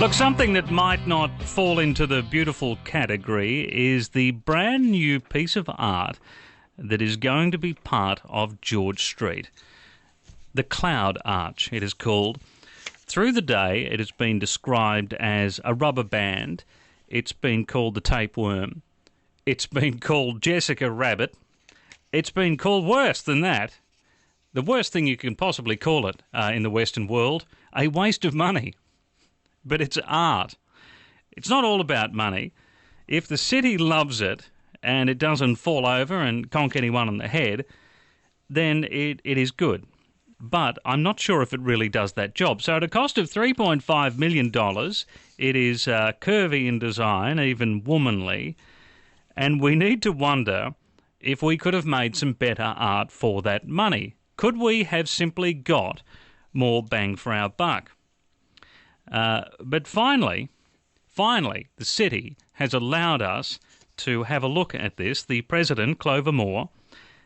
Look, something that might not fall into the beautiful category is the brand new piece of art that is going to be part of George Street. The Cloud Arch, it is called. Through the day, it has been described as a rubber band. It's been called the tapeworm. It's been called Jessica Rabbit. It's been called worse than that. The worst thing you can possibly call it in the Western world, a waste of money. But it's art. It's not all about money. If the city loves it and it doesn't fall over and conk anyone on the head, then it is good. But I'm not sure if it really does that job. So at a cost of $3.5 million, it is curvy in design, even womanly, and we need to wonder if we could have made some better art for that money. Could we have simply got more bang for our buck? But finally, the city has allowed us to have a look at this. The president, Clover Moore,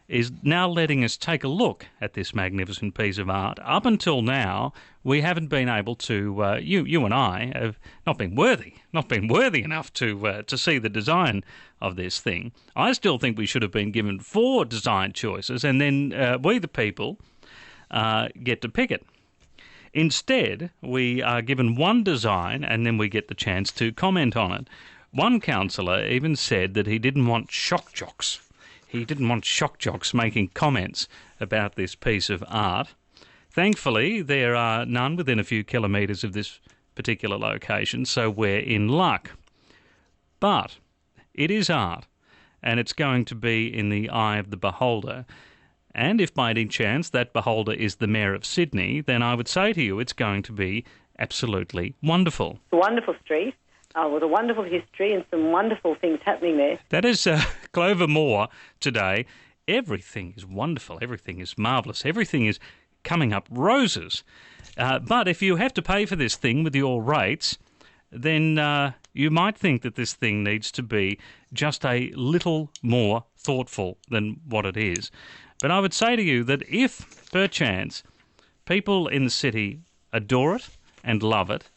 is now letting us take a look at this magnificent piece of art. Up until now, we haven't been able to, you and I have not been worthy enough to see the design of this thing. I still think we should have been given 4 design choices, and then we, the people, get to pick it. Instead, we are given one design and then we get the chance to comment on it. One councillor even said that he didn't want shock jocks. He didn't want shock jocks making comments about this piece of art. Thankfully, there are none within a few kilometres of this particular location, so we're in luck. But it is art, and it's going to be in the eye of the beholder. And if by any chance that beholder is the Mayor of Sydney, then I would say to you it's going to be absolutely wonderful. A wonderful street with a wonderful history and some wonderful things happening there. That is Clover Moore today. Everything is wonderful. Everything is marvellous. Everything is coming up roses. But if you have to pay for this thing with your rates, then you might think that this thing needs to be just a little more thoughtful than what it is. But I would say to you that if, perchance, people in the city adore it and love it,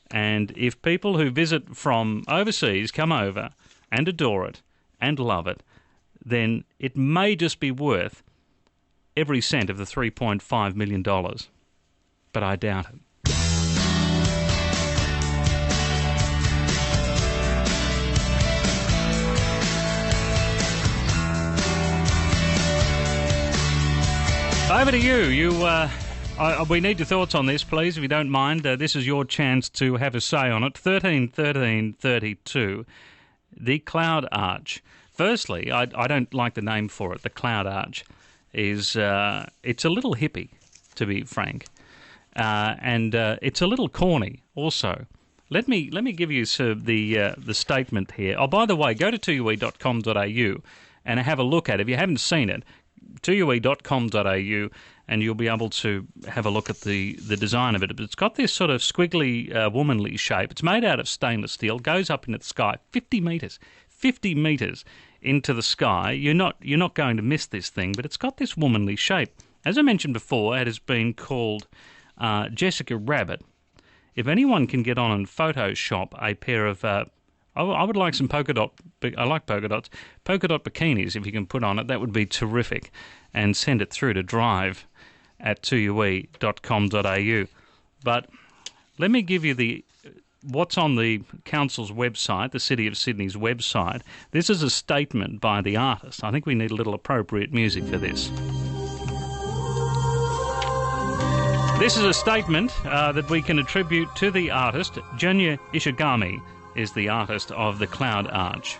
and if people who visit from overseas come over and adore it and love it, then it may just be worth every cent of the $3.5 million. But I doubt it. Over to you. We need your thoughts on this, please, if you don't mind. This is your chance to have a say on it. 13 13 32, the Cloud Arch. Firstly, I don't like the name for it. The Cloud Arch is it's a little hippie, to be frank, and it's a little corny also. Let me give you the statement here. Oh, by the way, go to 2ue.com.au and have a look at it. If you haven't seen it, 2ue.com.au, and you'll be able to have a look at the design of it. But it's got this sort of squiggly, womanly shape. It's made out of stainless steel, goes up into the sky, 50 metres into the sky. You're not going to miss this thing, but it's got this womanly shape. As I mentioned before, it has been called Jessica Rabbit. If anyone can get on and Photoshop a pair of I would like some polka dot. I like polka dots. Polka dot bikinis, if you can put on it, that would be terrific. And send it through to drive@2ue.com.au. But let me give you what's on the council's website, the City of Sydney's website. This is a statement by the artist. I think we need a little appropriate music for this. This is a statement that we can attribute to the artist. Junya Ishigami is the artist of the Cloud Arch.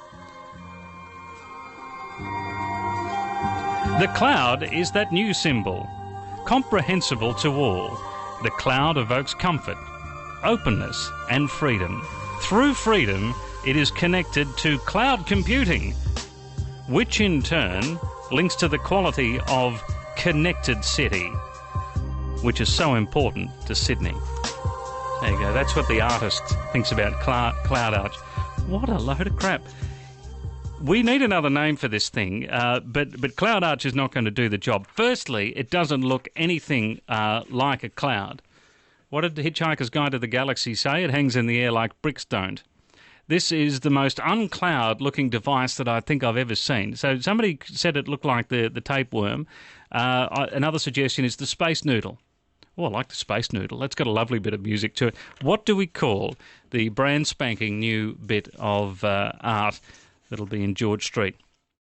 The cloud is that new symbol, comprehensible to all. The cloud evokes comfort, openness and freedom. Through freedom, it is connected to cloud computing, which in turn links to the quality of connected city, which is so important to Sydney. There you go. That's what the artist thinks about Cloud Arch. What a load of crap. We need another name for this thing, but Cloud Arch is not going to do the job. Firstly, it doesn't look anything like a cloud. What did the Hitchhiker's Guide to the Galaxy say? It hangs in the air like bricks don't. This is the most uncloud-looking device that I think I've ever seen. So somebody said it looked like the tapeworm. Another suggestion is the Space Noodle. Oh, I like the Space Noodle. That's got a lovely bit of music to it. What do we call the brand spanking new bit of art that'll be in George Street?